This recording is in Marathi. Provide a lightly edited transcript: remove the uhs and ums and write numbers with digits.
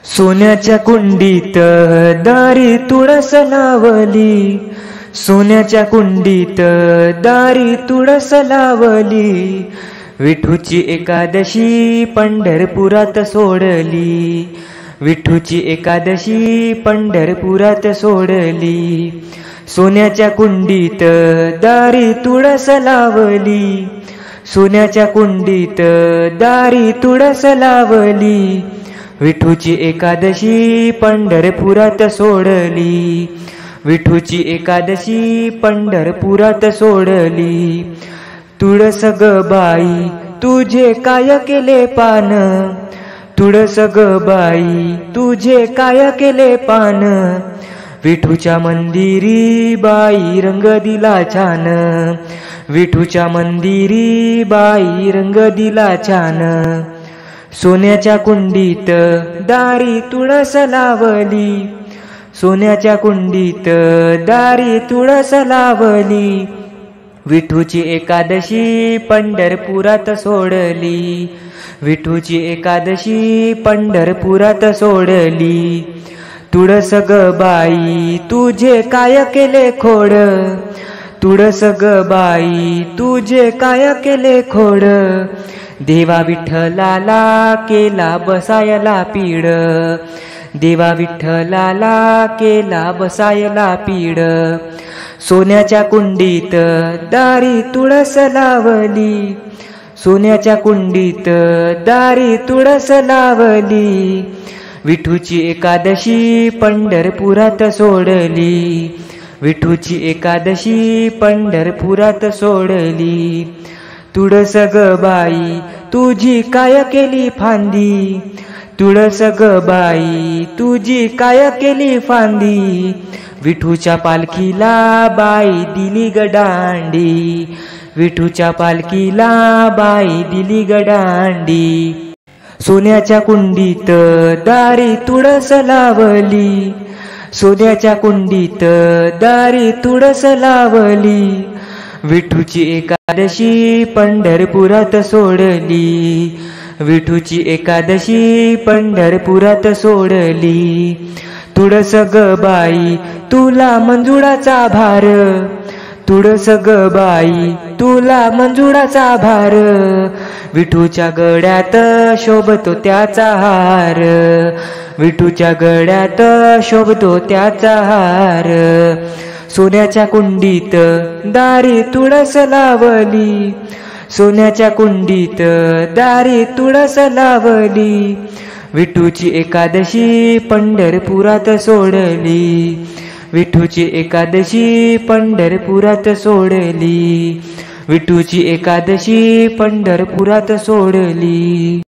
सोन्याच्या कुंडीत दारी तुळस लावली, सोन्याच्या कुंडीत दारी तुळस लावली। विठूची एकादशी पंढरपुरात सोडली, विठूची एकादशी पंढरपुरात सोडली। सोन्याच्या कुंडीत दारी तुळस लावली, सोन्याच्या कुंडीत दारी तुळस लावली। विठूची एकादशी पंढरपुरात सोडली, विठूची एकादशी पंढरपुरात सोडली। तुळस ग बाई तुझे काय केले पान, तुळस ग बाई तुझे काय केले पान। विठूच्या मंदिरी बाई रंग दिला छान, विठूच्या मंदिरी बाई रंग दिला छान। सोन्याच्या कुंडीत दारी तुळस लावली, सोन्याच्या कुंडीत दारी तुळस लावली। विठूची एकादशी पंढरपुरात सोडली, विठूची एकादशी पंढरपुरात सोडली। तुळस ग बाई तुझे काय केले खोड, तुळस ग बाई तुझे काय केले खोड। देवा विठ्ठलाला केला बसायला पीड, देवा विठ्ठलाला केला बसायला पीड। सोन्याच्या कुंडीत दारी तुळस लावली, सोन्याच्या कुंडीत दारी तुळस लावली। विठूची एकादशी पंढरपुरात सोडली, विठूची एकादशी पंढरपुरात सोडली। तुळस ग बाई तुझी काय केली फांदी, तुळस ग बाई तुझी काय केली फांदी। विठूच्या पालखीला बाई दिली गडांडी, विठूच्या पालखीला बाई दिली गडांडी। सोन्याच्या कुंडीत दारी तुळस लावली, सोन्याच्या कुंडीत दारी तुळस लावली। विठूची एकादशी पंढरपुरात सोडली, विठूची एकादशी पंढरपुरात सोडली। तुळस ग बाई तुला मंजुळाचा भार, तुळस ग बाई तुला मंजुळाचा भार। विठूच्या गळ्यात शोभतो त्याचा हार, विठूच्या गळ्यात शोभतो त्याचा हार। सोन्याच्या कुंडीत दारी तुळस लावली, सोन्याच्या कुंडीत दारी तुळस लावली। विठूची एकादशी पंढरपुरात सोडली, विठूची एकादशी पंढरपुरात सोडली, विठूची एकादशी पंढरपुरात सोडली।